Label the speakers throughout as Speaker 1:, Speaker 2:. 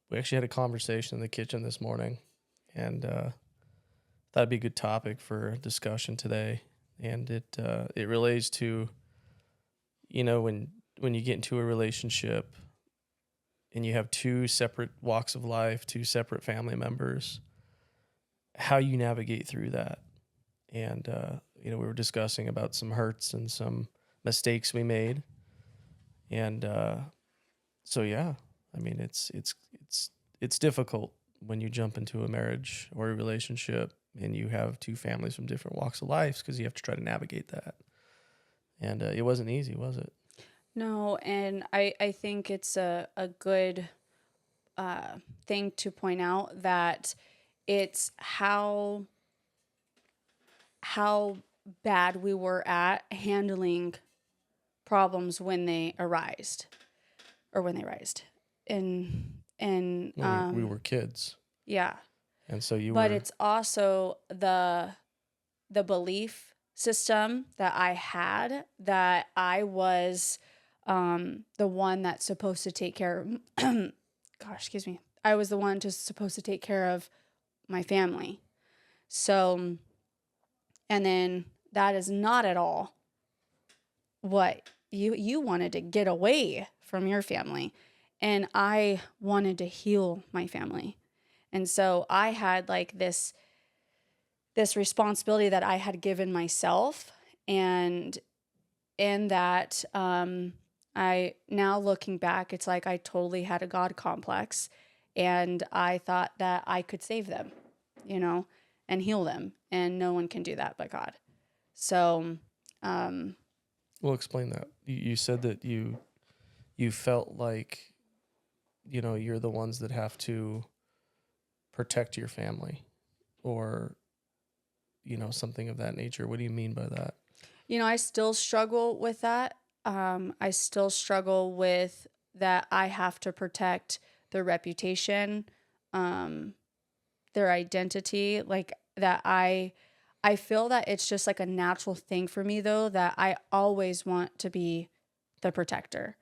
Speaker 1: we actually had a conversation in the kitchen this morning, and that'd be a good topic for discussion today. And it relates to, when you get into a relationship and you have two separate walks of life, two separate family members, how you navigate through that. And we were discussing about some hurts and some mistakes we made, and so yeah, I mean it's difficult when you jump into a marriage or a relationship and you have two families from different walks of life, because you have to try to navigate that. And it wasn't easy, was it?
Speaker 2: No, and I think it's a good thing to point out that it's how bad we were at handling problems when they arised or when they rised. And
Speaker 1: When we were kids,
Speaker 2: yeah.
Speaker 1: and so you
Speaker 2: But
Speaker 1: were.
Speaker 2: it's also the belief system that I had that I was the one that's supposed to take care of gosh, excuse me. I was the one just supposed to take care of my family. So, and then that is not at all what you wanted to get away from your family. And I wanted to heal my family. And so I had like this responsibility that I had given myself. And in that, I now looking back, it's like I totally had a God complex, and I thought that I could save them, you know, and heal them, and no one can do that but God. So, um,
Speaker 1: Well, explain that. You said that you felt like, you're the ones that have to protect your family, or something of that nature. What do you mean by that?
Speaker 2: I still struggle with that. I still struggle with that. I have to protect their reputation, um, their identity, like that. I feel that it's just like a natural thing for me, though, that I always want to be the protector.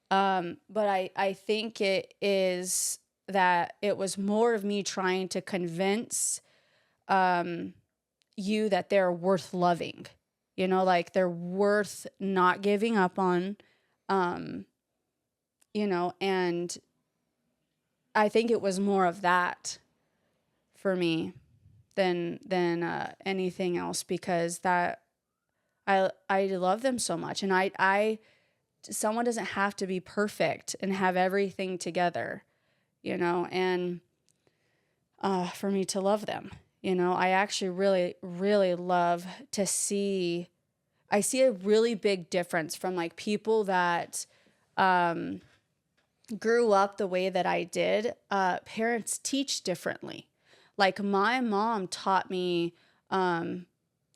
Speaker 2: But I think it is that it was more of me trying to convince um, you that they're worth loving, like they're worth not giving up on, um, and I think it was more of that for me than anything else, because that I love them so much, and I someone doesn't have to be perfect and have everything together, and for me to love them. I actually really, really love to see, I see a really big difference from like people that um, grew up the way that I did. Parents teach differently. Like my mom taught me at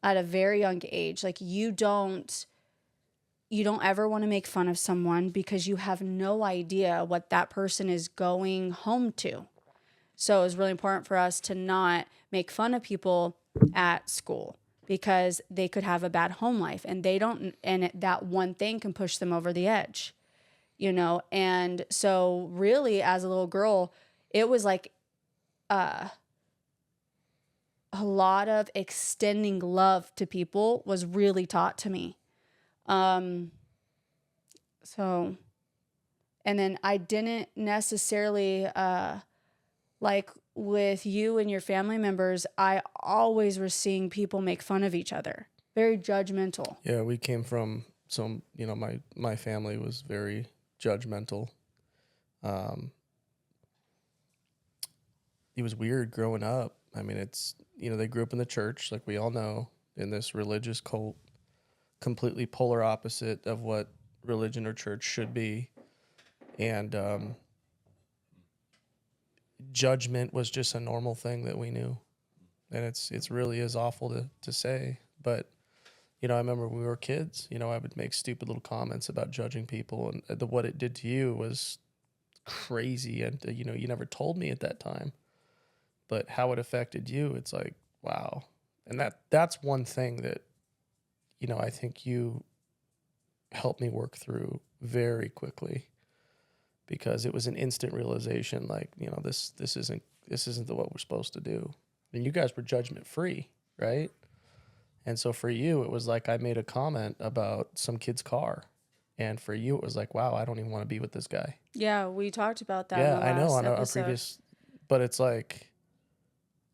Speaker 2: a very young age, like you don't ever want to make fun of someone because you have no idea what that person is going home to. So it was really important for us to not make fun of people at school because they could have a bad home life, and they don't, and that one thing can push them over the edge, And so really as a little girl, it was like uh, a lot of extending love to people was really taught to me. Um, so, and then I didn't necessarily, like with you and your family members, I always was seeing people make fun of each other, very judgmental.
Speaker 1: Yeah, we came from some. My family was very judgmental. Um, it was weird growing up. I mean, they grew up in the church, like we all know, in this religious cult, completely polar opposite of what religion or church should be. And judgment was just a normal thing that we knew. And it's really is awful to say. But, I remember when we were kids, I would make stupid little comments about judging people. And what it did to you was crazy. And, you never told me at that time. But how it affected you, it's like, wow. And that's one thing that, I think you helped me work through very quickly. because it was an instant realization, like, this isn't what we're supposed to do. And you guys were judgment free, right? And so for you, it was like I made a comment about some kid's car. And for you, it was like, wow, I don't even want to be with this guy.
Speaker 2: Yeah, we talked about that in
Speaker 1: Yeah,
Speaker 2: the
Speaker 1: I know
Speaker 2: last
Speaker 1: on our
Speaker 2: episode.
Speaker 1: previous, but it's like,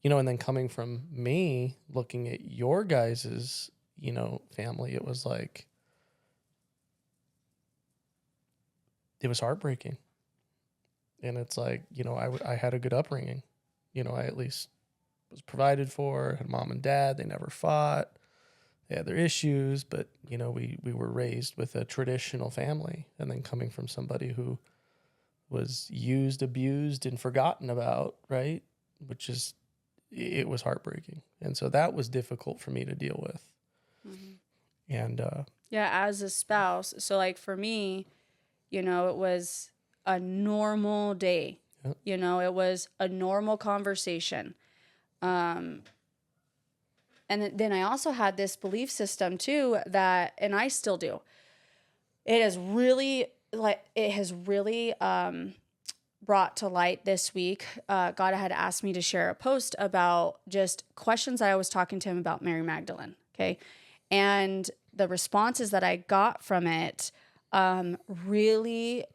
Speaker 1: and then coming from me, looking at your guys's, family, it was like, it was heartbreaking. And it's like, I had a good upbringing. I at least was provided for, had mom and dad. They never fought. They had their issues, but, we were raised with a traditional family. And then coming from somebody who was used, abused, and forgotten about, right? It was heartbreaking. And so that was difficult for me to deal with.
Speaker 2: Mm-hmm.
Speaker 1: And
Speaker 2: yeah, as a spouse. So like for me, it was a normal day.
Speaker 1: Yep.
Speaker 2: It was a normal conversation. And then I also had this belief system too that, and I still do. It has really brought to light this week. God had asked me to share a post about just questions I was talking to him about Mary Magdalene. Okay. And the responses that I got from it, really,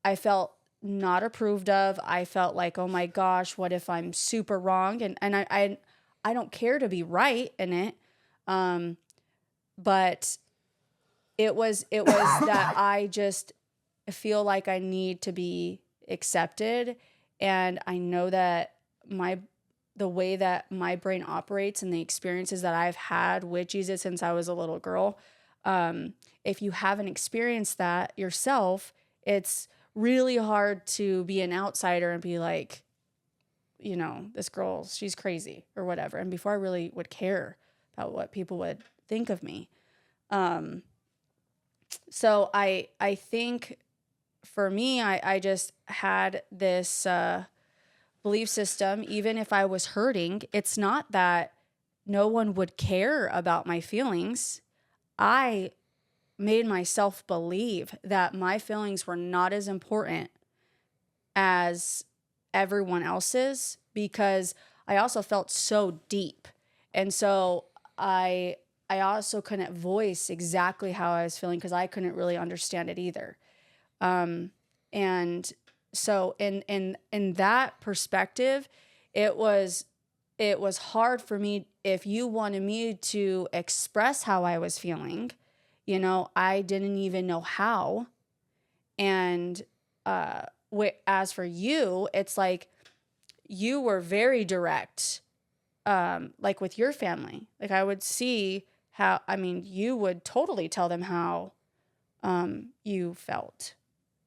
Speaker 2: I felt not approved of. I felt like, oh my gosh, what if I'm super wrong? And I don't care to be right in it. But it was that I just feel like I need to be accepted. And I know that the way that my brain operates and the experiences that I've had with Jesus since I was a little girl, if you haven't experienced that yourself, it's really hard to be an outsider and be like, this girl, she's crazy or whatever. And before I really would care about what people would think of me. So I think for me, I just had this belief system. Even if I was hurting, it's not that no one would care about my feelings. I made myself believe that my feelings were not as important as everyone else's, because I also felt so deep. And so I also couldn't voice exactly how I was feeling because I couldn't really understand it either. And so in that perspective, it was hard for me. If you wanted me to express how I was feeling, I didn't even know how. And as for you, it's like you were very direct, like with your family. Like I would see how, you would totally tell them how you felt,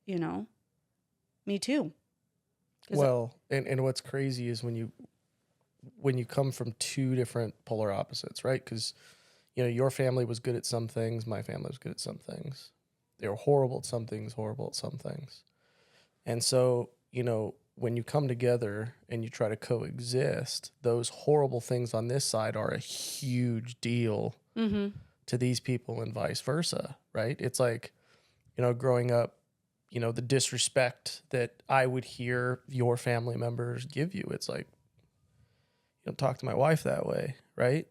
Speaker 2: Me too.
Speaker 1: well, and what's crazy is when you come from two different polar opposites, right? Because, your family was good at some things. My family was good at some things. They were horrible at some things, horrible at some things. And so, when you come together and you try to coexist, those horrible things on this side are a huge deal to these people and vice versa, right? It's like, growing up, the disrespect that I would hear your family members give you. It's like, you don't talk to my wife that way, right?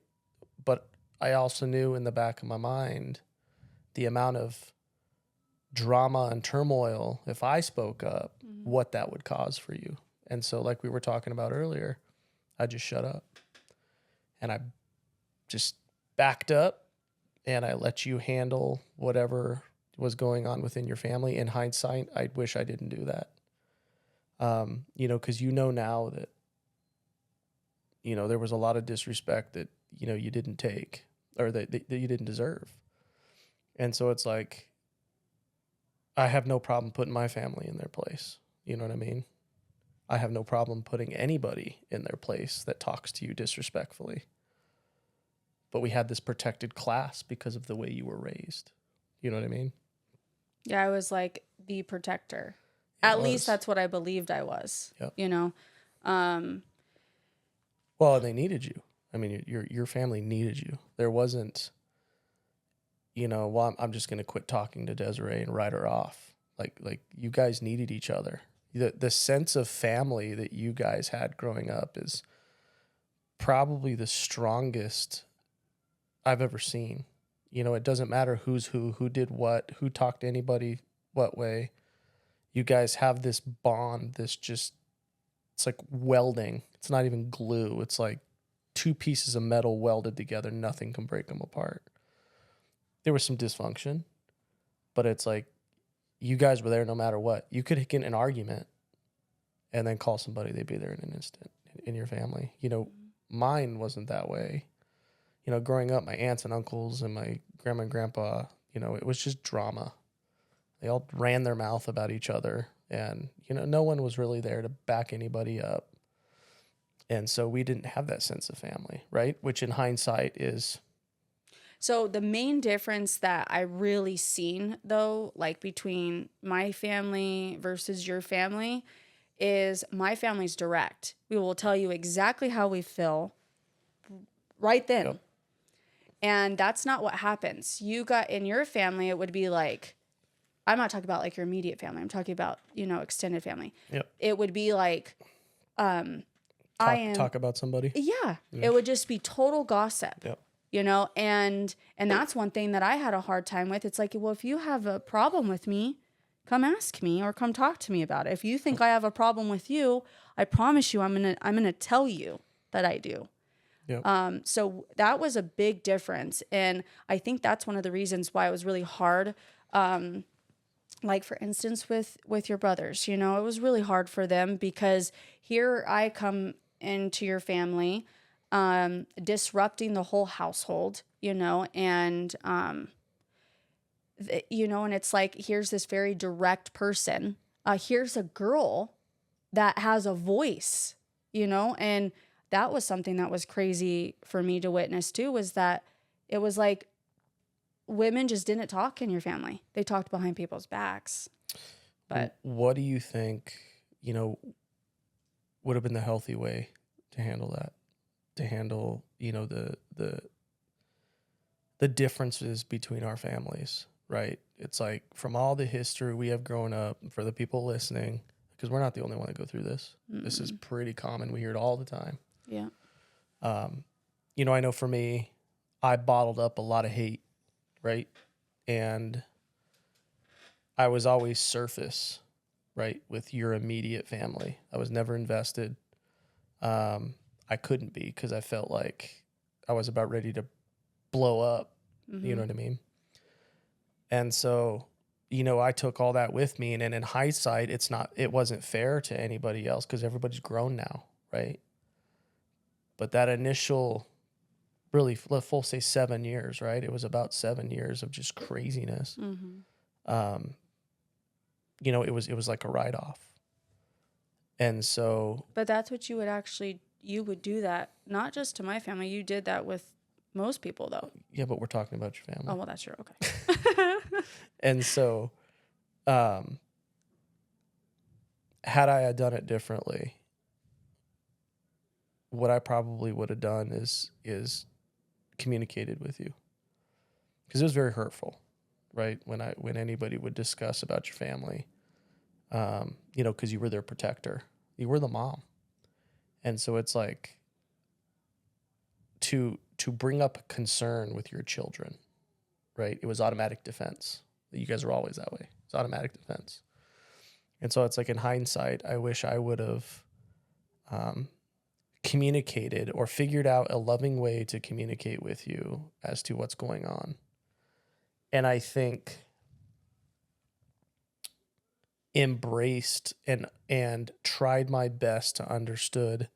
Speaker 1: But I also knew in the back of my mind the amount of drama and turmoil, if I spoke up, what that would cause for you. And so, like we were talking about earlier, I just shut up and I just backed up and I let you handle whatever was going on within your family. In hindsight, I wish I didn't do that. Because now that, there was a lot of disrespect that, you didn't take or that you didn't deserve. And so it's like, I have no problem putting my family in their place. You know what I mean? I have no problem putting anybody in their place that talks to you disrespectfully. But we had this protected class because of the way you were raised. You know what I mean?
Speaker 2: Yeah, I was like the protector. At least that's what I believed I was.
Speaker 1: Yep. Well, and they needed you. I mean, your family needed you. There wasn't, well, I'm just going to quit talking to Desiree and write her off. Like you guys needed each other. The sense of family that you guys had growing up is probably the strongest I've ever seen. You know, it doesn't matter who's who did what, who talked to anybody what way. You guys have this bond, this just, it's like welding. It's not even glue. It's like two pieces of metal welded together. Nothing can break them apart. There was some dysfunction, but it's like you guys were there no matter what. You could get in an argument and then call somebody. They'd be there in an instant in your family. You know, mine wasn't that way. You know, growing up, my aunts and uncles and my grandma and grandpa, you know, it was just drama. They all ran their mouth about each other, and, you know, no one was really there to back anybody up. And so we didn't have that sense of family, right? Which in hindsight is...
Speaker 2: So the main difference that I really seen, though, like between my family versus your family, is my family's direct. We will tell you exactly how we feel right then.
Speaker 1: Yep.
Speaker 2: And that's not what happens. You got in your family, it would be like, I'm not talking about like your immediate family. I'm talking about, you know, extended family.
Speaker 1: Yep.
Speaker 2: It would be like,
Speaker 1: talk about somebody.
Speaker 2: Yeah. It would just be total gossip.
Speaker 1: Yep.
Speaker 2: You know, and that's one thing that I had a hard time with. It's like, well, if you have a problem with me, come ask me or come talk to me about it. If you think I have a problem with you, I promise you I'm gonna tell you that I do.
Speaker 1: Yep.
Speaker 2: So that was a big difference. And I think that's one of the reasons why it was really hard. Like for instance, with your brothers, you know, it was really hard for them because here I come into your family, disrupting the whole household, you know, and, you know, and it's like, here's this very direct person. Here's a girl that has a voice, you know, and that was something that was crazy for me to witness too, was that it was like women just didn't talk in your family. They talked behind people's backs. But
Speaker 1: what do you think, you know, would have been the healthy way to handle that? To handle, you know, the differences between our families, right? It's like from all the history we have grown up, for the people listening, because we're not the only one to go through this. Mm-mm. This is pretty common. We hear it all the time.
Speaker 2: Yeah.
Speaker 1: You know, I know for me, I bottled up a lot of hate, right? And I was always surface, right, with your immediate family. I was never invested. I couldn't be because I felt like I was about ready to blow up. Mm-hmm. You know what I mean? And so, you know, I took all that with me. And then in hindsight, it wasn't fair to anybody else because everybody's grown now, right? But that initial, really, full say 7 years, right? It was about 7 years of just craziness. Mm-hmm. You know, it was like a write-off. And so...
Speaker 2: But that's what you would do that, not just to my family. You did that with most people, though.
Speaker 1: Yeah, but we're talking about your family.
Speaker 2: Oh, well, that's true. Okay.
Speaker 1: And so, had I had done it differently, what I probably would have done is communicated with you, because it was very hurtful, right? When anybody would discuss about your family, you know, because you were their protector, you were the mom, and so it's like to bring up a concern with your children, right? It was automatic defense. You guys are always that way. It's automatic defense. And so it's like in hindsight, I wish I would have communicated or figured out a loving way to communicate with you as to what's going on. And I think embraced and tried my best to understood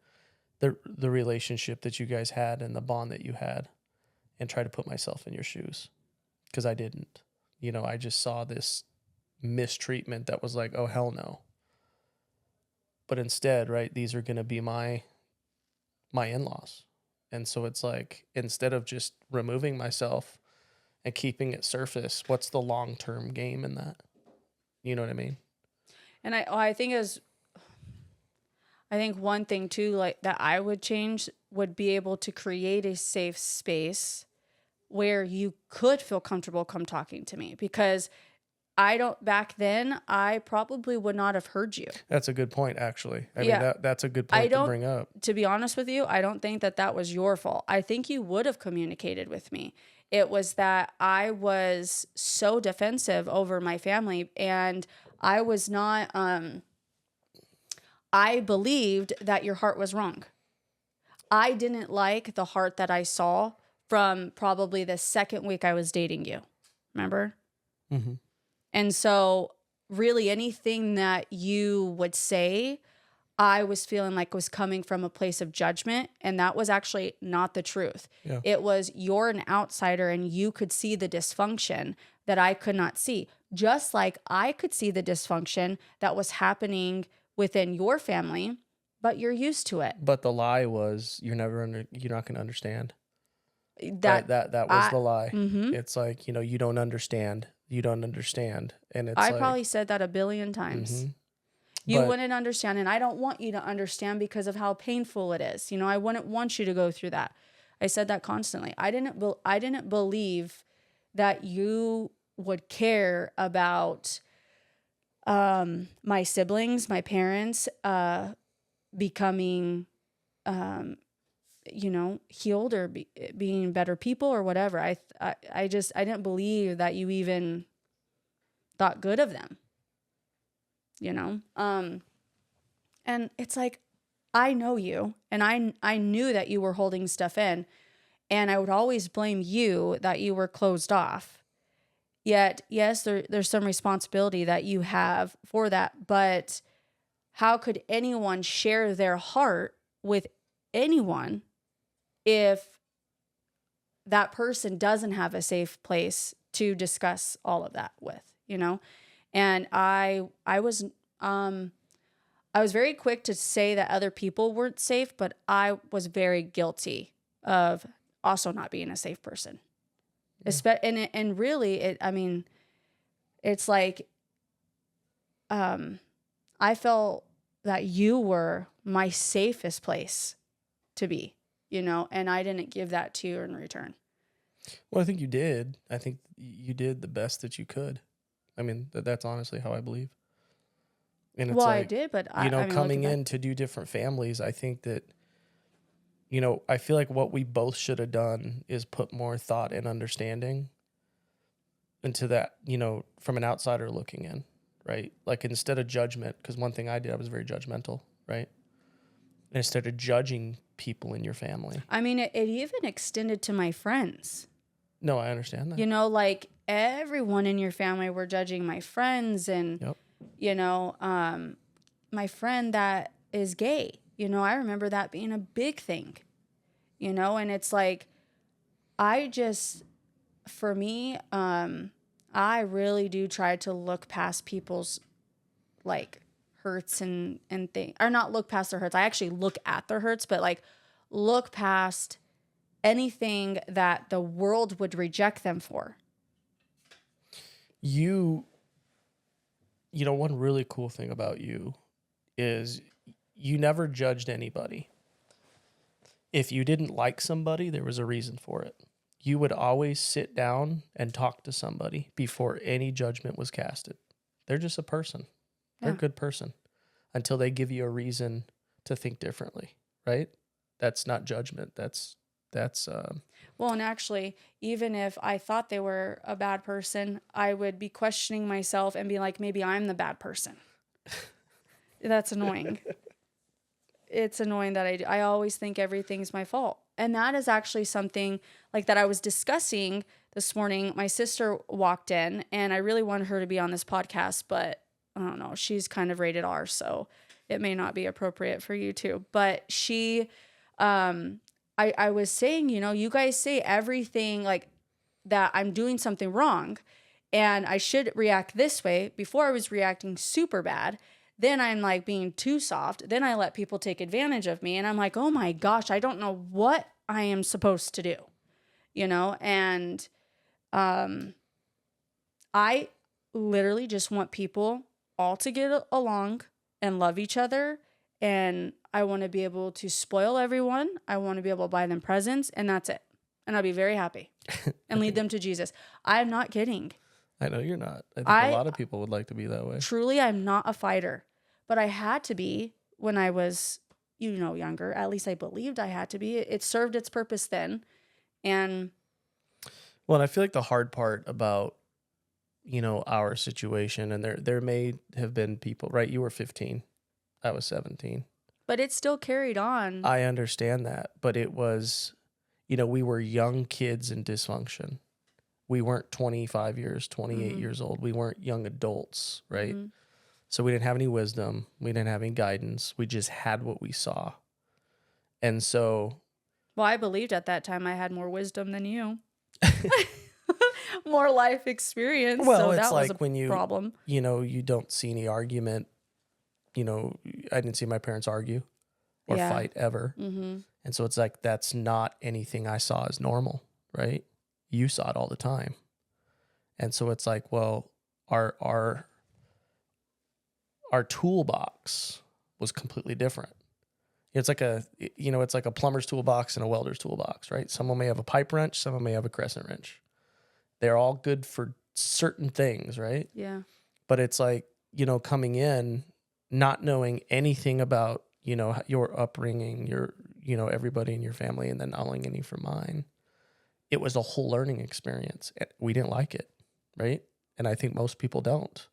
Speaker 1: the relationship that you guys had and the bond that you had, and try to put myself in your shoes, because I didn't. You know, I just saw this mistreatment that was like, oh, hell no. But instead, right, these are going to be my in-laws. And so it's like, instead of just removing myself and keeping it surface, what's the long-term game in that? You know what I mean?
Speaker 2: And I think one thing too, like that I would change, would be able to create a safe space where you could feel comfortable come talking to me, because back then, I probably would not have heard you.
Speaker 1: That's a good point, actually. I
Speaker 2: Yeah.
Speaker 1: mean, that's a good
Speaker 2: I
Speaker 1: point to
Speaker 2: don't,
Speaker 1: bring up.
Speaker 2: to be honest with you, I don't think that that was your fault. I think you would have communicated with me. It was that I was so defensive over my family, and I was not, I believed that your heart was wrong. I didn't like the heart that I saw from probably the second week I was dating you. Remember?
Speaker 1: Mm-hmm.
Speaker 2: And so, really, anything that you would say, I was feeling like was coming from a place of judgment. And that was actually not the truth.
Speaker 1: Yeah.
Speaker 2: It was, you're an outsider and you could see the dysfunction that I could not see. Just like I could see the dysfunction that was happening within your family, but you're used to it.
Speaker 1: But the lie was you're not going to understand.
Speaker 2: That
Speaker 1: That was the lie.
Speaker 2: Mm-hmm.
Speaker 1: It's like, you don't understand. You don't understand. And it's
Speaker 2: I
Speaker 1: like,
Speaker 2: probably said that a billion times.
Speaker 1: Mm-hmm.
Speaker 2: You
Speaker 1: But-
Speaker 2: wouldn't understand, and I don't want you to understand because of how painful it is. I wouldn't want you to go through that. I said that constantly. I didn't believe that you would care about my siblings, my parents, becoming, healed or being better people or whatever. I didn't believe that you even thought good of them. And it's like, I know you, and I knew that you were holding stuff in, and I would always blame you that you were closed off. Yet, yes, there's some responsibility that you have for that, but how could anyone share their heart with anyone if that person doesn't have a safe place to discuss all of that with, And I was very quick to say that other people weren't safe, but I was very guilty of also not being a safe person. And really, it's like, I felt that you were my safest place to be, and I didn't give that to you in return.
Speaker 1: Well, I think you did. I think you did the best that you could. I mean, that's honestly how I believe. And it's
Speaker 2: I did, but
Speaker 1: coming in to do different families, I think that, I feel like what we both should have done is put more thought and understanding into that, from an outsider looking in, right? Like instead of judgment, because one thing I did, I was very judgmental, right? And instead of judging people in your family.
Speaker 2: It even extended to my friends.
Speaker 1: No, I understand that.
Speaker 2: Like everyone in your family were judging my friends and,
Speaker 1: Yep.
Speaker 2: My friend that is gay, I remember that being a big thing, and it's like, for me, I really do try to look past people's like hurts and things, or not look past their hurts. I actually look at their hurts, but like look past anything that the world would reject them for.
Speaker 1: One really cool thing about you is you never judged anybody. If you didn't like somebody, there was a reason for it. You would always sit down and talk to somebody before any judgment was casted. They're just a person. They're a good person until they give you a reason to think differently, right? That's not judgment. That's
Speaker 2: well, and actually, even if I thought they were a bad person, I would be questioning myself and be like, maybe I'm the bad person. That's annoying. It's annoying that I always think everything's my fault. And that is actually something like that I was discussing this morning. My sister walked in, and I really wanted her to be on this podcast, but I don't know. She's kind of rated R, so it may not be appropriate for you too. But she, I was saying, you guys say everything like that I'm doing something wrong and I should react this way. Before I was reacting super bad. Then I'm like being too soft. Then I let people take advantage of me. And I'm like, oh my gosh, I don't know what I am supposed to do, And I literally just want people all to get along and love each other. And I want to be able to spoil everyone. I want to be able to buy them presents, and that's it. And I'll be very happy and lead them to Jesus. I'm not kidding.
Speaker 1: I know you're not. I think a
Speaker 2: I
Speaker 1: lot of people would like to be that way.
Speaker 2: truly, I'm not a fighter, but I had to be when I was, younger. At least I believed I had to be. It served its purpose then. And
Speaker 1: Well, and I feel like the hard part about, our situation, and there may have been people, right? You were 15. I was 17.
Speaker 2: but it still carried on.
Speaker 1: I understand that, but it was, we were young kids in dysfunction. We weren't 25 years, 28 years old. We weren't young adults, right? So we didn't have any wisdom. We didn't have any guidance. We just had what we saw. And so,
Speaker 2: Well, I believed at that time I had more wisdom than you. More life experience.
Speaker 1: well,
Speaker 2: So
Speaker 1: it's
Speaker 2: that was
Speaker 1: like
Speaker 2: a
Speaker 1: when
Speaker 2: problem.
Speaker 1: you don't see any argument. I didn't see my parents argue or
Speaker 2: Yeah.
Speaker 1: fight ever.
Speaker 2: Mm-hmm.
Speaker 1: And so it's like, that's not anything I saw as normal, right? You saw it all the time. And so it's like, well, our toolbox was completely different. It's like a plumber's toolbox and a welder's toolbox, right? Someone may have a pipe wrench, someone may have a crescent wrench. They're all good for certain things, right?
Speaker 2: Yeah.
Speaker 1: But it's like, coming in, not knowing anything about, your upbringing, your, everybody in your family, and then not knowing any from mine. It was a whole learning experience. We didn't like it, right? And I think most people don't.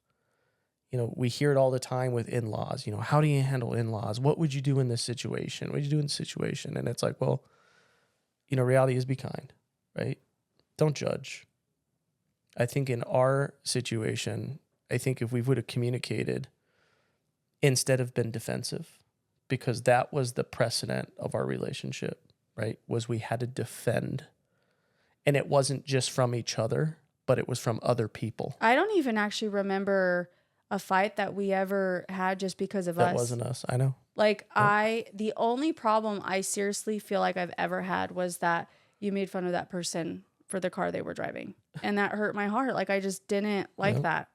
Speaker 1: We hear it all the time with in-laws. How do you handle in-laws? What would you do in this situation? What would you do in this situation? And it's like, well, reality is be kind, right? Don't judge. I think in our situation, I think if we would have communicated instead of been defensive, because that was the precedent of our relationship, right? Was we had to defend. And it wasn't just from each other, but it was from other people.
Speaker 2: I don't even actually remember a fight that we ever had just because of us.
Speaker 1: That wasn't us. I know.
Speaker 2: Like the only problem I seriously feel like I've ever had was that you made fun of that person for the car they were driving. And that hurt my heart. Like I just didn't like that,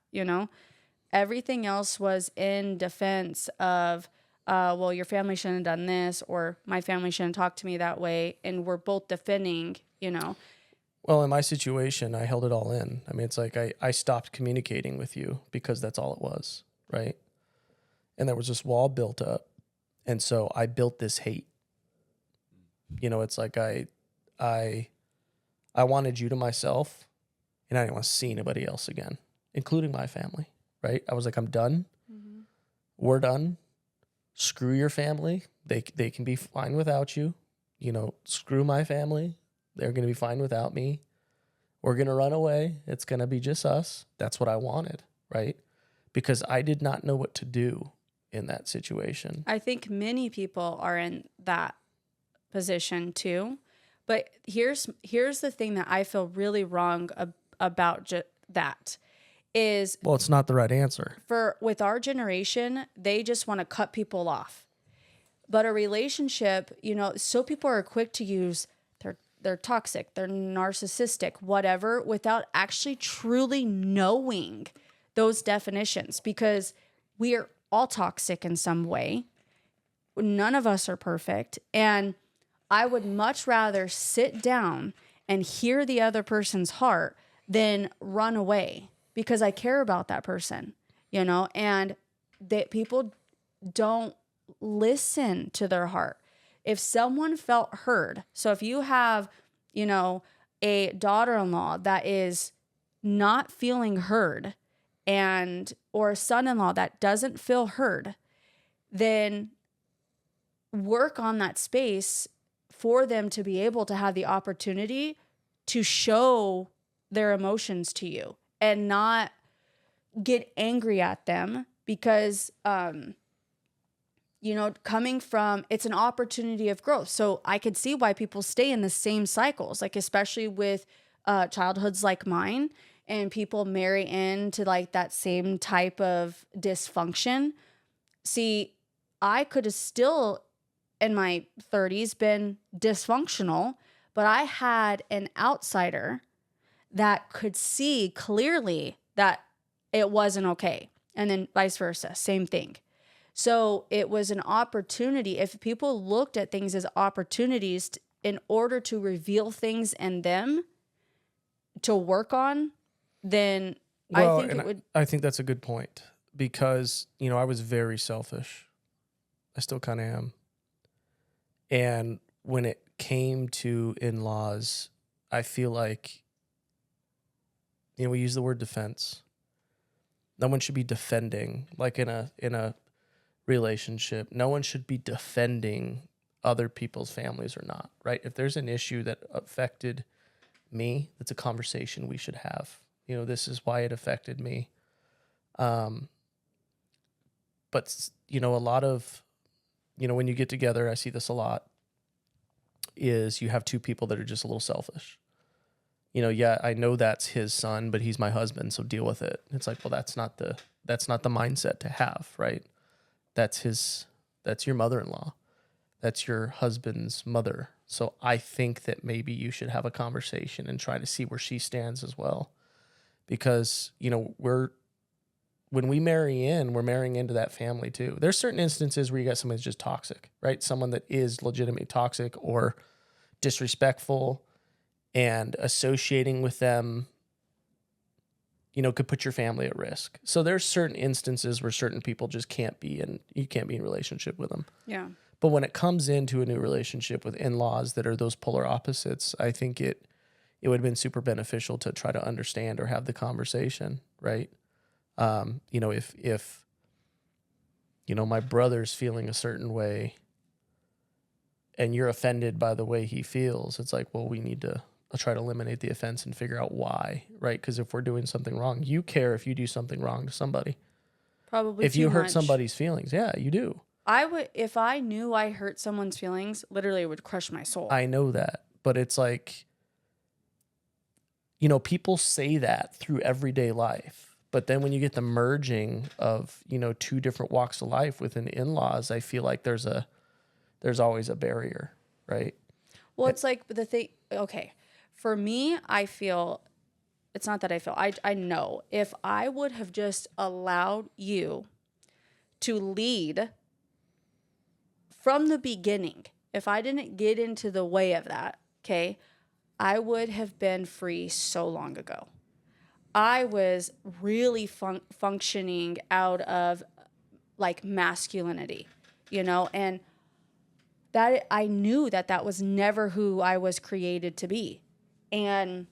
Speaker 2: Everything else was in defense of, well, your family shouldn't have done this, or my family shouldn't talk to me that way. And we're both defending,
Speaker 1: Well, in my situation, I held it all in. I mean, it's like I stopped communicating with you because that's all it was, right? And there was this wall built up. And so I built this hate. It's like I wanted you to myself, and I didn't want to see anybody else again, including my family, right? I was like, I'm done. Mm-hmm. We're done. Screw your family. They can be fine without you. Screw my family. They're going to be fine without me. We're going to run away. It's going to be just us. That's what I wanted, right? Because I did not know what to do in that situation.
Speaker 2: I think many people are in that position too. But here's the thing that I feel really wrong about that is,
Speaker 1: well, it's not the right answer.
Speaker 2: With our generation, they just want to cut people off. But a relationship, so people are quick to use they're toxic, they're narcissistic, whatever, without actually truly knowing those definitions, because we are all toxic in some way. None of us are perfect. And I would much rather sit down and hear the other person's heart than run away, because I care about that person, and that people don't listen to their heart. If someone felt heard, so if you have, a daughter-in-law that is not feeling heard, or a son-in-law that doesn't feel heard, then work on that space for them to be able to have the opportunity to show their emotions to you and not get angry at them, because coming from, it's an opportunity of growth. So I could see why people stay in the same cycles, like especially with childhoods like mine, and people marry into like that same type of dysfunction. See, I could have still in my 30s been dysfunctional, but I had an outsider that could see clearly that it wasn't okay. And then vice versa, same thing. So it was an opportunity. If people looked at things as opportunities in order to reveal things in them to work on, then I
Speaker 1: Well,
Speaker 2: think
Speaker 1: and
Speaker 2: it would.
Speaker 1: I think that's a good point because, I was very selfish. I still kind of am. And when it came to in-laws, I feel like, we use the word defense. No one should be defending, like in a relationship. No one should be defending other people's families or not, right? If there's an issue that affected me, that's a conversation we should have. This is why it affected me. But a lot of, when you get together, I see this a lot, is you have two people that are just a little selfish. Yeah, I know that's his son, but he's my husband, so deal with it. It's like, well, that's not the mindset to have, right? That's your mother-in-law. That's your husband's mother. So I think that maybe you should have a conversation and try to see where she stands as well. Because, when we marry in, we're marrying into that family too. There's certain instances where you got somebody that's just toxic, right? Someone that is legitimately toxic or disrespectful, and associating with them, could put your family at risk. So there's certain instances where certain people just you can't be in relationship with them.
Speaker 2: Yeah.
Speaker 1: But when it comes into a new relationship with in-laws that are those polar opposites, I think it would have been super beneficial to try to understand or have the conversation, right? If my brother's feeling a certain way and you're offended by the way he feels, it's like, well, we need to try to eliminate the offense and figure out why, right? Because if we're doing something wrong, you care if you do something wrong to somebody.
Speaker 2: Probably
Speaker 1: If
Speaker 2: too
Speaker 1: you hurt
Speaker 2: much.
Speaker 1: somebody's feelings, yeah, you do.
Speaker 2: I would, if I knew I hurt someone's feelings, literally it would crush my soul.
Speaker 1: I know that, but it's like, people say that through everyday life. But then when you get the merging of, two different walks of life within in-laws, I feel like there's always a barrier, right?
Speaker 2: Well, it's like the thing, okay. For me, I feel, it's not that I feel, I know if I would have just allowed you to lead from the beginning, if I didn't get into the way of that, okay, I would have been free so long ago. I was really functioning out of like masculinity, and that I knew that was never who I was created to be. And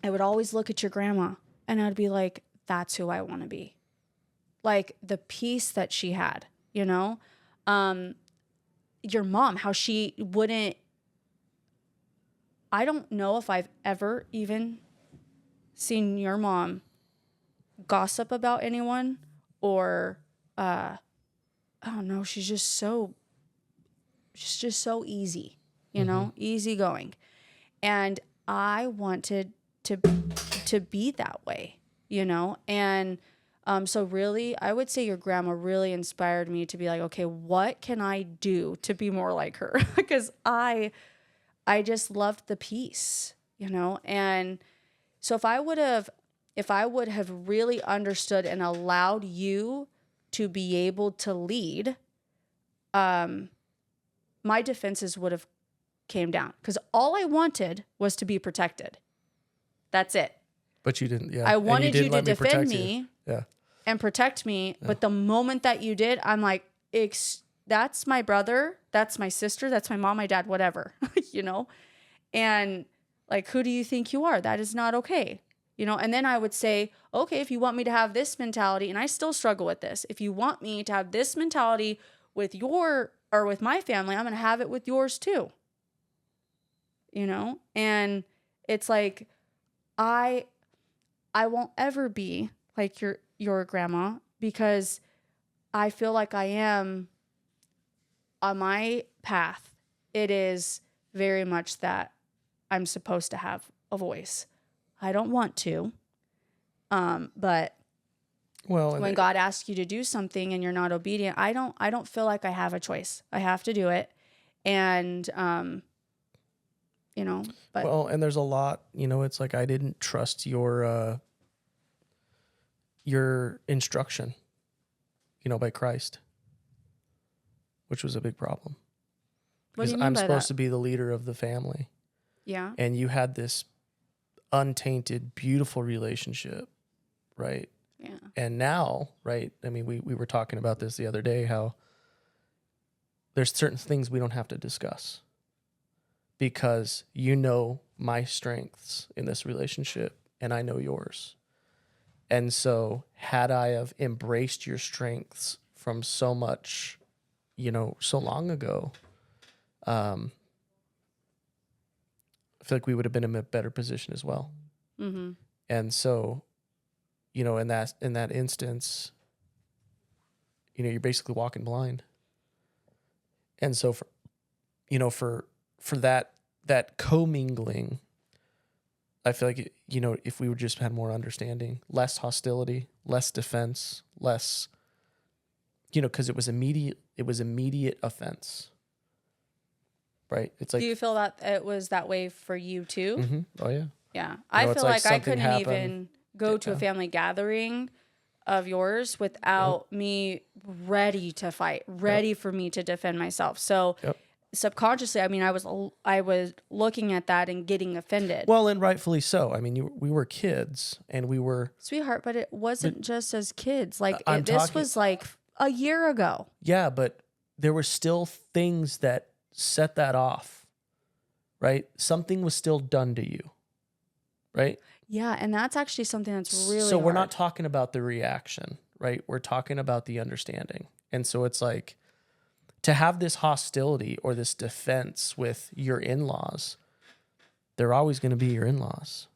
Speaker 2: I would always look at your grandma and I'd be like, that's who I want to be. Like the peace that she had, your mom, how she wouldn't, I don't know if I've ever even seen your mom gossip about anyone or, I don't know. She's just so easy, easygoing. And I wanted to be that way, and so really I would say your grandma really inspired me to be like, okay, what can I do to be more like her? Because I just loved the peace, and so if I would have really understood and allowed you to be able to lead, my defenses would have came down because all I wanted was to be protected. That's it.
Speaker 1: But you didn't, yeah.
Speaker 2: I wanted you to defend me
Speaker 1: yeah,
Speaker 2: and protect me. Yeah. But the moment that you did, I'm like, that's my brother, that's my sister, that's my mom, my dad, whatever, And like, who do you think you are? That is not okay. And then I would say, okay, if you want me to have this mentality, and I still struggle with this, if you want me to have this mentality with with my family, I'm going to have it with yours too. And it's like, I won't ever be like your grandma because I feel like I am on my path. It is very much that I'm supposed to have a voice. I don't want to, but when God asks you to do something and you're not obedient, I don't feel like I have a choice. I have to do it, and but
Speaker 1: and there's a lot. It's like I didn't trust your instruction, by Christ, which was a big problem. Because I'm supposed to be the leader of the family.
Speaker 2: Yeah.
Speaker 1: And you had this untainted, beautiful relationship, right?
Speaker 2: Yeah.
Speaker 1: And now, right? I mean, we were talking about this the other day, how there's certain things we don't have to discuss because you know my strengths in this relationship and I know yours. And so had I have embraced your strengths from so much, so long ago, I feel like we would have been in a better position as well.
Speaker 2: Mm-hmm.
Speaker 1: And so, in that instance, you're basically walking blind. And so for that commingling, I feel like if we would just had more understanding, less hostility, less defense, less, because it was immediate offense, right? It's
Speaker 2: Do
Speaker 1: like,
Speaker 2: you feel that it was that way for you too?
Speaker 1: mm-hmm. Oh yeah,
Speaker 2: Yeah. I
Speaker 1: it's
Speaker 2: feel
Speaker 1: like
Speaker 2: like I
Speaker 1: something
Speaker 2: couldn't
Speaker 1: happened.
Speaker 2: even go to a
Speaker 1: Yeah.
Speaker 2: family gathering of yours without me ready to fight, ready for me to defend myself. So
Speaker 1: Yep.
Speaker 2: subconsciously, I mean, I was looking at that and getting offended.
Speaker 1: Well, and rightfully so. I mean, we were kids, and we were
Speaker 2: Sweetheart, but it wasn't just as kids. Like
Speaker 1: I'm
Speaker 2: this
Speaker 1: talking-
Speaker 2: was like a year ago.
Speaker 1: Yeah, but there were still things that set that off, right? Something was still done to you, right?
Speaker 2: Yeah, and that's actually something that's really
Speaker 1: So we're not
Speaker 2: hard.
Speaker 1: talking about the reaction, right? We're talking about the understanding. And so it's like to have this hostility or this defense with your in-laws, they're always going to be your in-laws.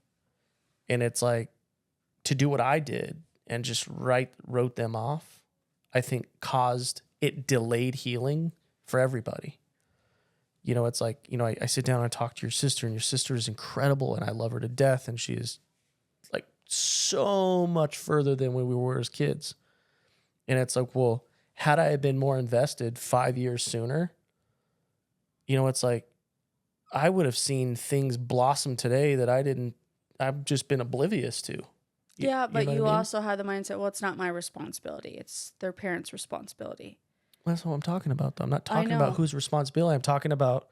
Speaker 1: And it's like to do what I did and just wrote them off, I think it delayed healing for everybody. It's like, I sit down and I talk to your sister, and your sister is incredible and I love her to death. And she is like so much further than when we were as kids. And it's like, well, had I been more invested 5 years sooner, it's like I would have seen things blossom today that I've just been oblivious to.
Speaker 2: Yeah, but
Speaker 1: know
Speaker 2: you
Speaker 1: what I mean?
Speaker 2: also had the mindset, well, it's not my responsibility. It's their parents' responsibility.
Speaker 1: That's what I'm talking about, though. I'm not
Speaker 2: I
Speaker 1: talking
Speaker 2: know.
Speaker 1: about whose responsibility. I'm talking about,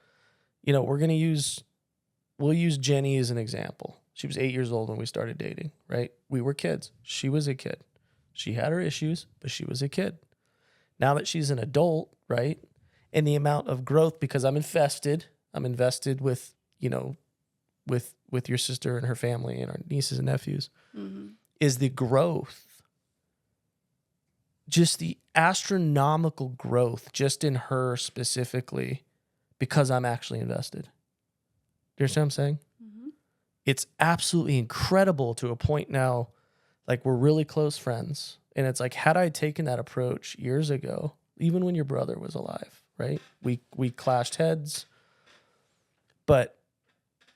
Speaker 1: we'll use Jenny as an example. She was 8 years old when we started dating, right? We were kids. She was a kid. She had her issues, but she was a kid. Now that she's an adult, right? And the amount of growth, because I'm invested with, with your sister and her family and our nieces and nephews, is the growth. Just the astronomical growth just in her specifically, because I'm actually invested. Do you understand what I'm saying?
Speaker 2: Mm-hmm.
Speaker 1: It's absolutely incredible to a point now, like we're really close friends. And it's like, had I taken that approach years ago, even when your brother was alive, right? We clashed heads. But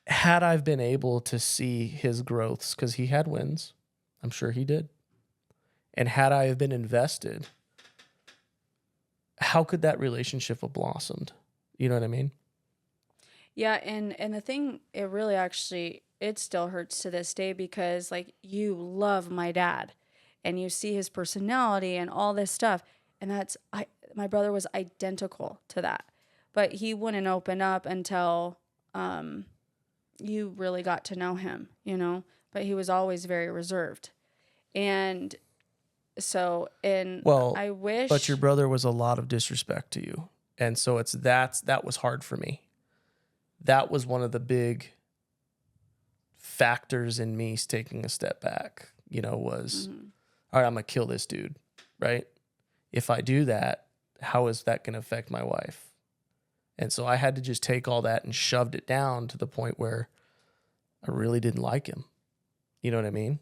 Speaker 1: had I been able to see his growths, because he had wins, I'm sure he did. And had I have been invested, how could that relationship have blossomed? You know what I mean?
Speaker 2: Yeah, and the thing, it really actually, it still hurts to this day because like you love my dad and you see his personality and all this stuff. And my brother was identical to that. But he wouldn't open up until you really got to know him, But he was always very reserved. And so, I wish.
Speaker 1: But your brother was a lot of disrespect to you. And so that was hard for me. That was one of the big factors in me taking a step back, was, all right, I'm going to kill this dude, right? If I do that, how is that going to affect my wife? And so I had to just take all that and shoved it down to the point where I really didn't like him. You know what I mean?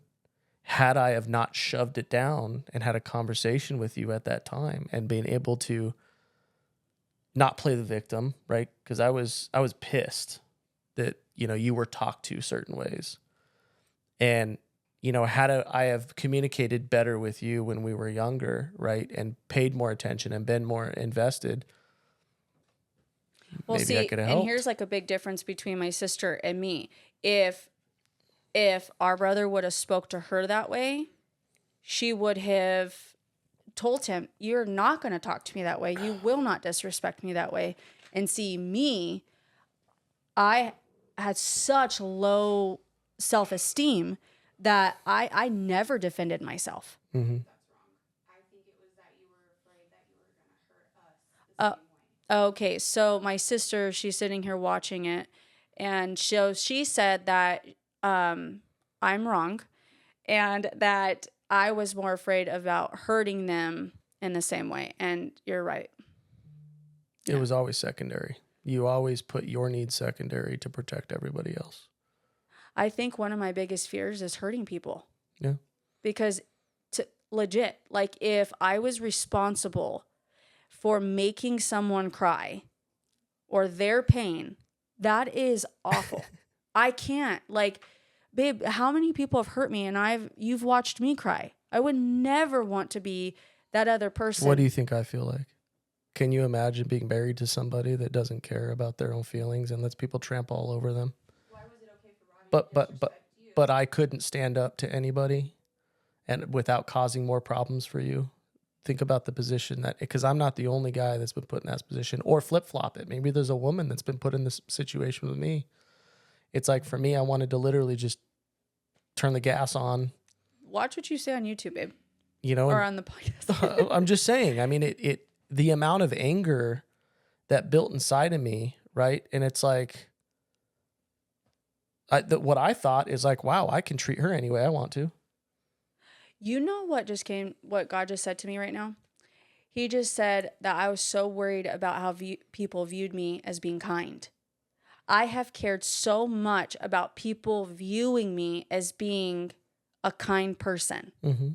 Speaker 1: Had I have not shoved it down and had a conversation with you at that time and been able to not play the victim, right? Because I was pissed that, you were talked to certain ways. And, had I have communicated better with you when we were younger, right? And paid more attention and been more invested,
Speaker 2: Well,
Speaker 1: maybe
Speaker 2: see,
Speaker 1: I could have
Speaker 2: and
Speaker 1: helped.
Speaker 2: here's like a big difference between my sister and me. If our brother would have spoke to her that way, she would have told him, you're not going to talk to me that way. You will not disrespect me that way. And see, me, I had such low self-esteem that I never defended myself.
Speaker 1: Mm-hmm.
Speaker 2: Uh, okay, so my sister, she's sitting here watching it, and she said that I'm wrong, and that I was more afraid about hurting them in the same way. And you're right.
Speaker 1: It was always secondary. You always put your needs secondary to protect everybody else.
Speaker 2: I think one of my biggest fears is hurting people.
Speaker 1: Yeah.
Speaker 2: Because legit, like if I was responsible for making someone cry or their pain, that is awful. I can't. Like, babe, how many people have hurt me and you've watched me cry? I would never want to be that other person.
Speaker 1: What do you think I feel like? Can you imagine being married to somebody that doesn't care about their own feelings and lets people trample all over them?
Speaker 2: Why was it okay for Robbie to disrespect you?
Speaker 1: But I couldn't stand up to anybody and without causing more problems for you. Think about the position that, because I'm not the only guy that's been put in that position, or flip flop it. Maybe there's a woman that's been put in this situation with me. It's like, for me, I wanted to literally just turn the gas on.
Speaker 2: Watch what you say on YouTube, babe.
Speaker 1: You know,
Speaker 2: or on the podcast.
Speaker 1: I'm just saying, I mean, the amount of anger that built inside of me, right? And it's like, what I thought is like, wow, I can treat her any way I want to.
Speaker 2: You know what God just said to me right now? He just said that I was so worried about how people viewed me as being kind. I have cared so much about people viewing me as being a kind person,
Speaker 1: Mm-hmm.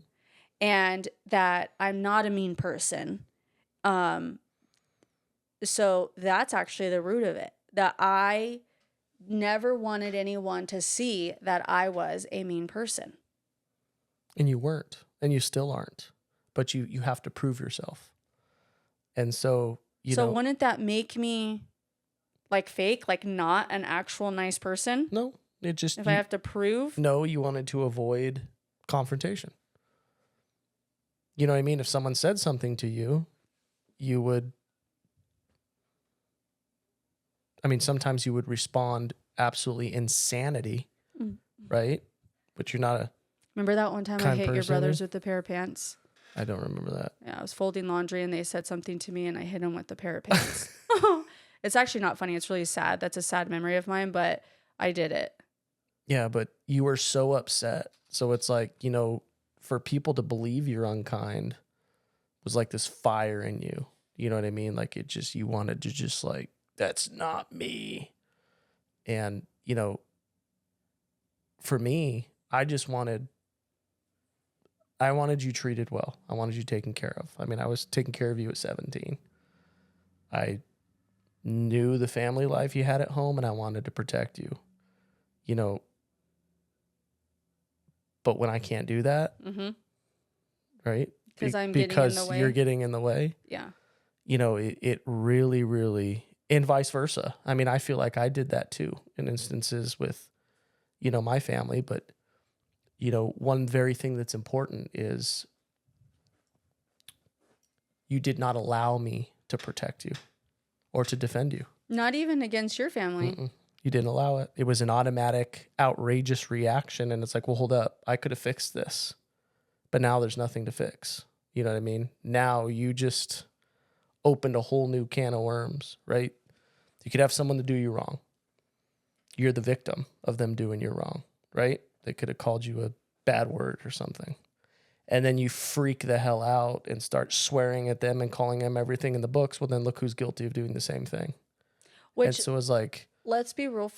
Speaker 2: and that I'm not a mean person. So that's actually the root of it, that I never wanted anyone to see that I was a mean person.
Speaker 1: And you weren't, and you still aren't, but you have to prove yourself. And so,
Speaker 2: So wouldn't that make me like fake, like not an actual nice person?
Speaker 1: No, it just,
Speaker 2: I have to prove.
Speaker 1: No, you wanted to avoid confrontation. You know what I mean? If someone said something to you, you would, sometimes you would respond absolutely insanity, right? But you're not a
Speaker 2: Remember that one time I hit your brothers with a pair of pants?
Speaker 1: I don't remember that.
Speaker 2: Yeah, I was folding laundry and they said something to me and I hit them with the pair of pants. It's actually not funny. It's really sad. That's a sad memory of mine, but I did it.
Speaker 1: Yeah, but you were so upset. So it's like, for people to believe you're unkind was like this fire in you. You know what I mean? Like you wanted to just like, that's not me. And, for me, I wanted you treated well. I wanted you taken care of. I was taking care of you at 17. I knew the family life you had at home and I wanted to protect you, but when I can't do that, right? Because you're getting in the way.
Speaker 2: Yeah.
Speaker 1: It really, really, and vice versa. I feel like I did that too in instances with, my family, but one very thing that's important is you did not allow me to protect you or to defend you.
Speaker 2: Not even against your family.
Speaker 1: Mm-mm. You didn't allow it. It was an automatic, outrageous reaction. And it's like, well, hold up. I could have fixed this, but now there's nothing to fix. You know what I mean? Now you just opened a whole new can of worms, right? You could have someone to do you wrong. You're the victim of them doing you wrong, right? They could have called you a bad word or something. And then you freak the hell out and start swearing at them and calling them everything in the books. Well, then look who's guilty of doing the same thing. And so it's like,
Speaker 2: let's be real,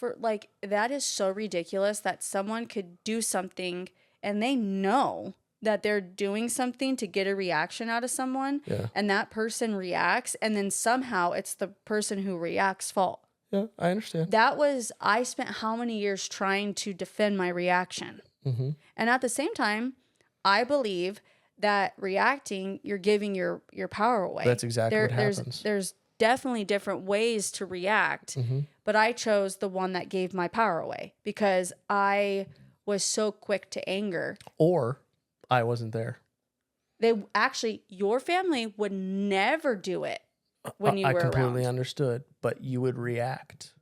Speaker 2: that is so ridiculous that someone could do something and they know that they're doing something to get a reaction out of someone.
Speaker 1: Yeah.
Speaker 2: And that person reacts, and then somehow it's the person who reacts' fault.
Speaker 1: Yeah, I understand.
Speaker 2: I spent how many years trying to defend my reaction.
Speaker 1: Mm-hmm.
Speaker 2: And at the same time, I believe that reacting, you're giving your power away.
Speaker 1: That's exactly what happens.
Speaker 2: There's definitely different ways to react, but I chose the one that gave my power away because I was so quick to anger.
Speaker 1: Or I wasn't there.
Speaker 2: Your family would never do it when you were around.
Speaker 1: I completely understood, but you would react.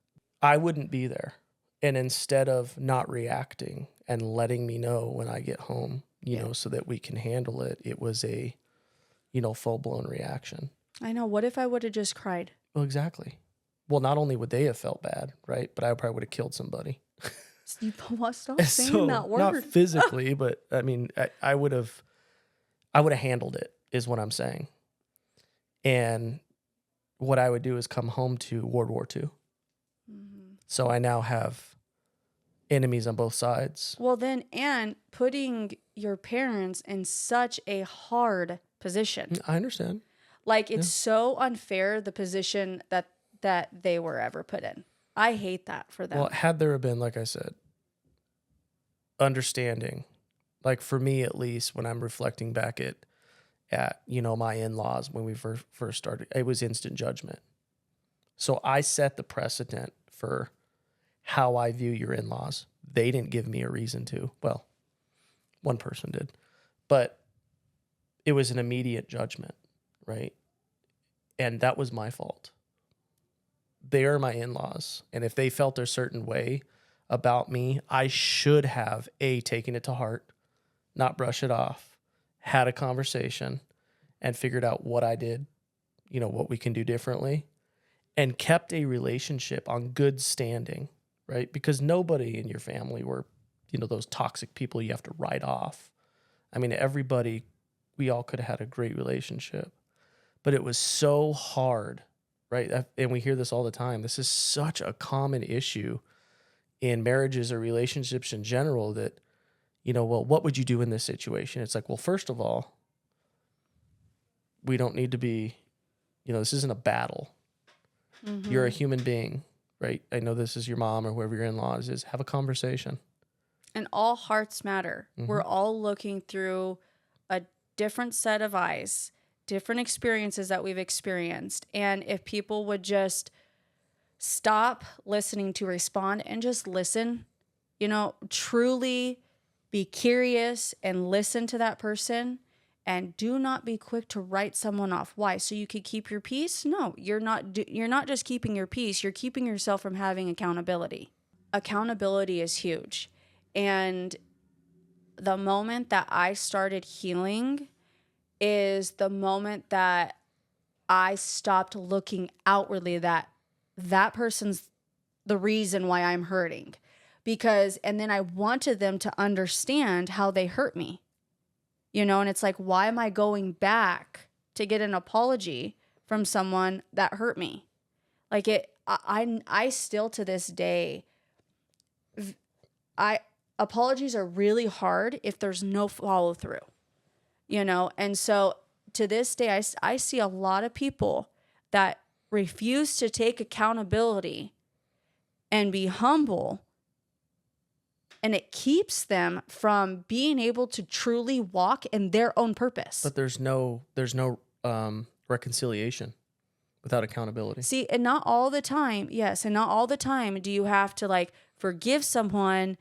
Speaker 1: I wouldn't be there. And instead of not reacting and letting me know when I get home, so that we can handle it, it was a, full-blown reaction.
Speaker 2: I know. What if I would have just cried?
Speaker 1: Well, exactly. Well, not only would they have felt bad, right? But I probably would have killed somebody.
Speaker 2: Stop saying that word.
Speaker 1: Not physically, but I mean, I would have handled it, is what I'm saying. And what I would do is come home to World War II.
Speaker 2: Mm-hmm.
Speaker 1: So I now have enemies on both sides.
Speaker 2: Well, then, and putting your parents in such a hard position.
Speaker 1: I understand.
Speaker 2: Like, it's so unfair, the position that they were ever put in. I hate that for them.
Speaker 1: Well, had there been, like I said, understanding, like for me at least, when I'm reflecting back at my in-laws when we first started, it was instant judgment. So I set the precedent for how I view your in-laws. They didn't give me a reason to. Well, one person did, but it was an immediate judgment, right? And that was my fault. They are my in-laws, and if they felt a certain way about me, I should have taken it to heart, not brush it off, had a conversation, and figured out what I did, what we can do differently, and kept a relationship on good standing, right? Because nobody in your family were, those toxic people you have to write off. I mean, everybody, we all could have had a great relationship, but it was so hard, right? And we hear this all the time. This is such a common issue in marriages or relationships in general that, well, what would you do in this situation? It's like, well, first of all, we don't need to be, this isn't a battle. Mm-hmm. You're a human being, right? I know this is your mom or whoever your in-laws is. Have a conversation.
Speaker 2: And all hearts matter. Mm-hmm. We're all looking through a different set of eyes, different experiences that we've experienced. And if people would just stop listening to respond and just listen, truly be curious and listen to that person, and do not be quick to write someone off. Why? So you could keep your peace? No, you're not just keeping your peace. You're keeping yourself from having accountability. Accountability is huge. And the moment that I started healing is the moment that I stopped looking outwardly that person's the reason why I'm hurting. And then I wanted them to understand how they hurt me. And it's like, why am I going back to get an apology from someone that hurt me? Like I still to this day, apologies are really hard if there's no follow through, And so to this day, I see a lot of people that refuse to take accountability and be humble. And it keeps them from being able to truly walk in their own purpose.
Speaker 1: But there's no reconciliation without accountability.
Speaker 2: See, and not all the time, yes, and not all the time do you have to forgive someone.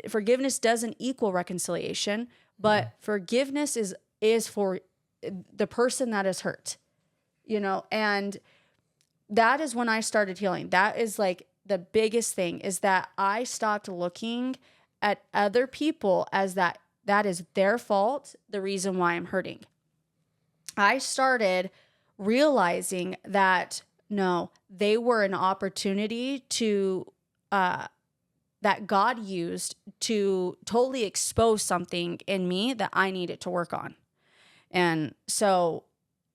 Speaker 2: Forgiveness doesn't equal reconciliation, but forgiveness is for the person that is hurt, and that is when I started healing. That is the biggest thing, is that I stopped looking at other people as that is their fault, the reason why I'm hurting. I started realizing that no, they were an opportunity to that God used to totally expose something in me that I needed to work on. And so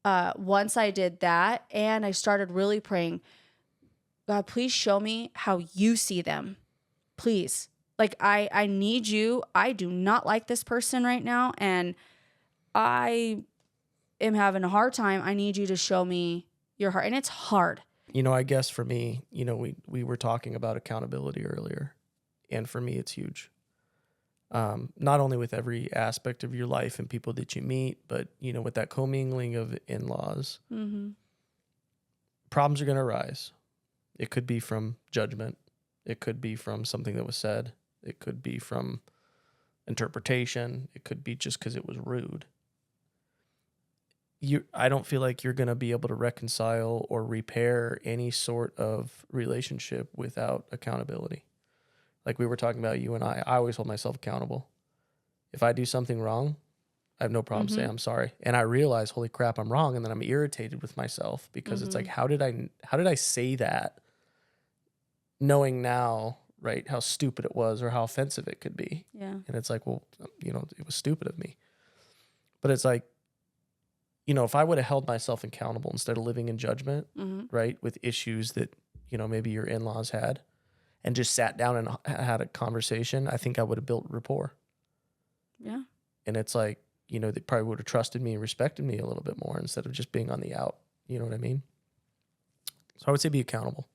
Speaker 2: once I did that, and I started really praying, God, please show me how you see them. Please. I need you. I do not like this person right now, and I am having a hard time. I need you to show me your heart. And it's hard.
Speaker 1: I guess for me, we were talking about accountability earlier, and for me, it's huge. Not only with every aspect of your life and people that you meet, but, with that commingling of in-laws, problems are going to arise. It could be from judgment. It could be from something that was said. It could be from interpretation. It could be just because it was rude. I don't feel like you're going to be able to reconcile or repair any sort of relationship without accountability. Like we were talking about, you and I always hold myself accountable. If I do something wrong, I have no problem saying I'm sorry. And I realize, holy crap, I'm wrong. And then I'm irritated with myself because it's like, how did I say that knowing now, right, how stupid it was or how offensive it could be?
Speaker 2: Yeah.
Speaker 1: And it's like, well, it was stupid of me. But it's like, if I would have held myself accountable instead of living in judgment, right, with issues that, maybe your in-laws had, and just sat down and had a conversation, I think I would have built rapport.
Speaker 2: Yeah.
Speaker 1: And it's like, they probably would have trusted me and respected me a little bit more instead of just being on the out. You know what I mean? So I would say be accountable.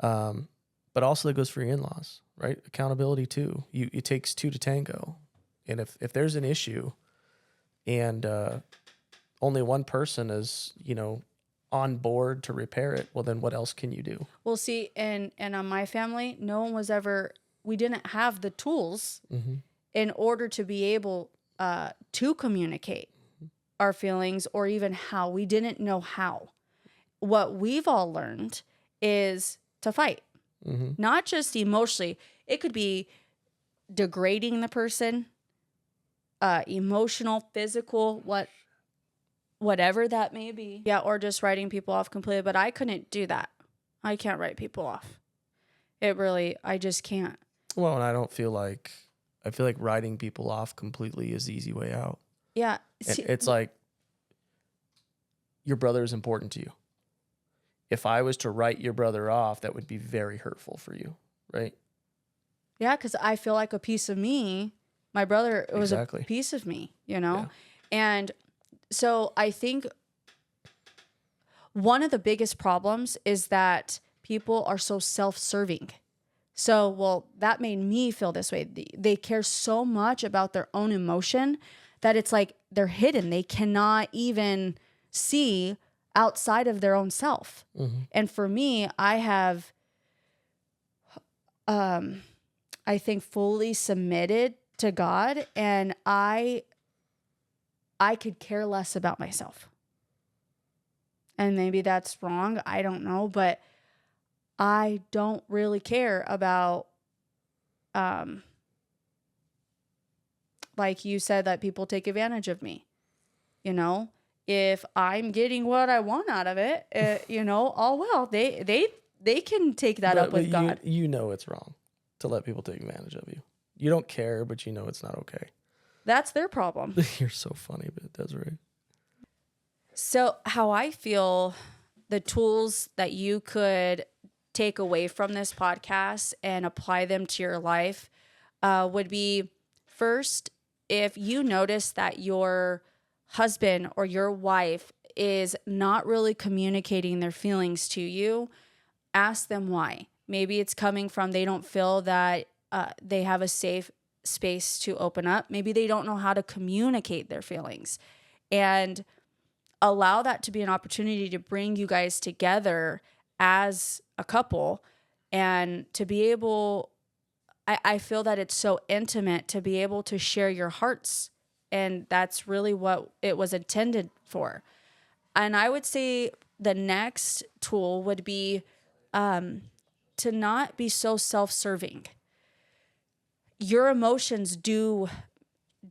Speaker 1: But also that goes for your in-laws, right? Accountability too. It takes two to tango. And if there's an issue and only one person is, on board to repair it, well, then what else can you do?
Speaker 2: Well, see, and on my family, no one was ever, we didn't have the tools in order to be able to communicate our feelings or even how. We didn't know how. What we've all learned is to fight, not just emotionally. It could be degrading the person, emotional, physical, whatever that may be. Yeah, or just writing people off completely. But I couldn't do that. I can't write people off. I just can't.
Speaker 1: Well, and I feel like writing people off completely is the easy way out.
Speaker 2: Yeah.
Speaker 1: It's like your brother is important to you. If I was to write your brother off, that would be very hurtful for you, right?
Speaker 2: Yeah, because I feel like a piece of me, my brother was a piece of me, Yeah. And so I think one of the biggest problems is that people are so self-serving. So, well, that made me feel this way. They care so much about their own emotion that it's like they're hidden. They cannot even see outside of their own self. And for me, I have, I think, fully submitted to God, and I could care less about myself. And maybe that's wrong. I don't know, but I don't really care about, like you said, that people take advantage of me. If I'm getting what I want out of it, oh well, they can take that up with God.
Speaker 1: It's wrong to let people take advantage of you. You don't care, but it's not okay.
Speaker 2: That's their problem.
Speaker 1: You're so funny, but Desiree.
Speaker 2: So how I feel, the tools that you could take away from this podcast and apply them to your life would be, first, if you notice that your husband or your wife is not really communicating their feelings to you, ask them why. Maybe it's coming from they don't feel that they have a safe space to open up. Maybe they don't know how to communicate their feelings. And allow that to be an opportunity to bring you guys together as a couple and to be able, I feel that it's so intimate to be able to share your hearts. And that's really what it was intended for. And I would say the next tool would be to not be so self-serving. Your emotions do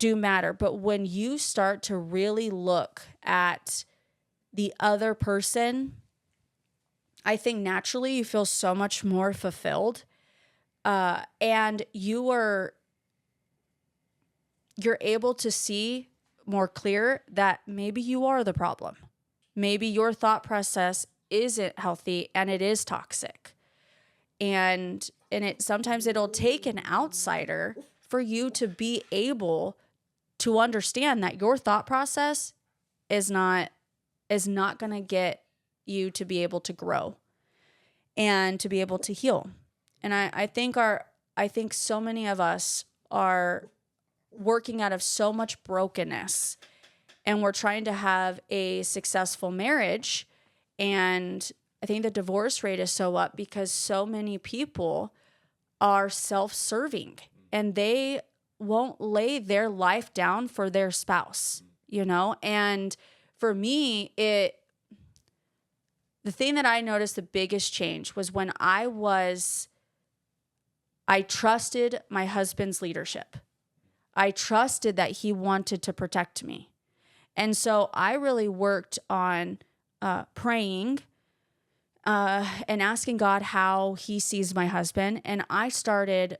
Speaker 2: matter, but when you start to really look at the other person, I think naturally you feel so much more fulfilled, and you're able to see more clear that maybe you are the problem. Maybe your thought process isn't healthy and it is toxic. And sometimes it'll take an outsider for you to be able to understand that your thought process is not going to get you to be able to grow and to be able to heal. And I think so many of us are working out of so much brokenness, and we're trying to have a successful marriage. And I think the divorce rate is so up because so many people are self-serving and they won't lay their life down for their spouse, And for me, the thing that I noticed the biggest change was when I was I trusted my husband's leadership. I trusted that he wanted to protect me. And so I really worked on praying and asking God how he sees my husband. And I started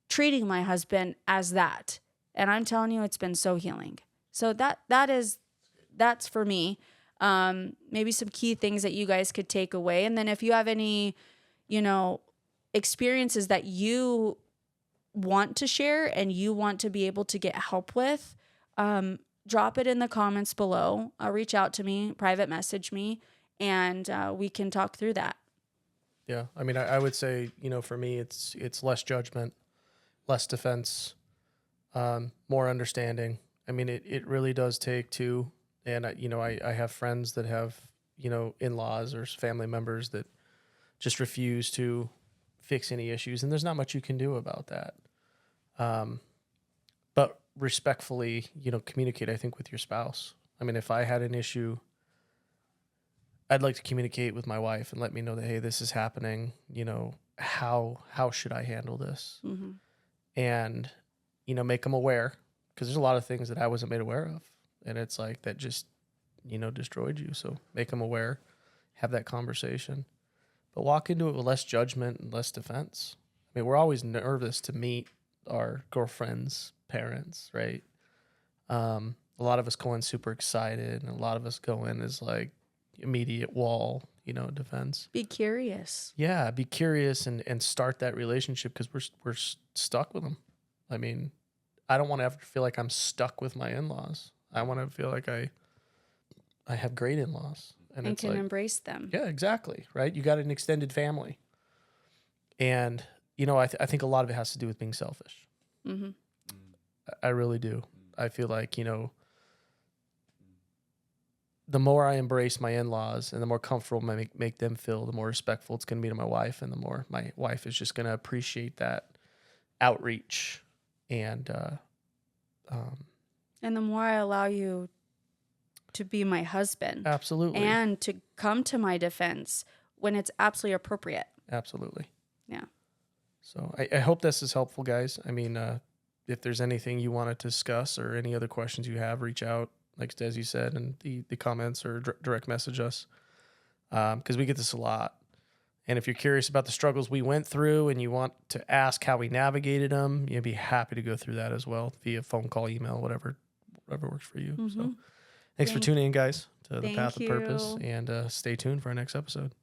Speaker 2: treating my husband as that. And I'm telling you, it's been so healing. So that's for me. Maybe some key things that you guys could take away. And then if you have any, experiences that you want to share and you want to be able to get help with, drop it in the comments below. Reach out to me, private message me, and we can talk through that.
Speaker 1: Yeah. I mean, I would say, for me, it's less judgment, less defense, more understanding. I mean, it really does take two. And, I have friends that have, in-laws or family members that just refuse to fix any issues. And there's not much you can do about that. But respectfully, communicate, I think, with your spouse. I mean, if I had an issue, I'd like to communicate with my wife and let me know that, hey, this is happening. How should I handle this?
Speaker 2: Mm-hmm.
Speaker 1: And, make them aware, because there's a lot of things that I wasn't made aware of. And it's like that just, destroyed you. So make them aware, have that conversation, but walk into it with less judgment and less defense. I mean, we're always nervous to meet our girlfriends' parents, right? A lot of us go in super excited, and a lot of us go in as like immediate wall, defense.
Speaker 2: Be curious.
Speaker 1: Yeah, be curious and start that relationship, because we're stuck with them. I mean, I don't want to ever feel like I'm stuck with my in-laws. I want to feel like I have great in-laws.
Speaker 2: And
Speaker 1: it's
Speaker 2: can
Speaker 1: like,
Speaker 2: embrace them.
Speaker 1: yeah, exactly. Right. You got an extended family. And, I think a lot of it has to do with being selfish.
Speaker 2: Mm-hmm.
Speaker 1: I really do. I feel like, the more I embrace my in-laws and the more comfortable I make them feel, the more respectful it's going to be to my wife. And the more my wife is just going to appreciate that outreach. And
Speaker 2: the more I allow you to be my husband.
Speaker 1: Absolutely.
Speaker 2: And to come to my defense when it's absolutely appropriate.
Speaker 1: Absolutely.
Speaker 2: Yeah.
Speaker 1: So I hope this is helpful, guys. I mean, if there's anything you want to discuss or any other questions you have, reach out, like as you said, in the comments, or direct message us, because we get this a lot. And if you're curious about the struggles we went through and you want to ask how we navigated them, you'd be happy to go through that as well via phone call, email, whatever works for you.
Speaker 2: Mm-hmm.
Speaker 1: So thanks for tuning in, guys, to the Path
Speaker 2: Thank
Speaker 1: of Purpose,
Speaker 2: you.
Speaker 1: and stay tuned for our next episode.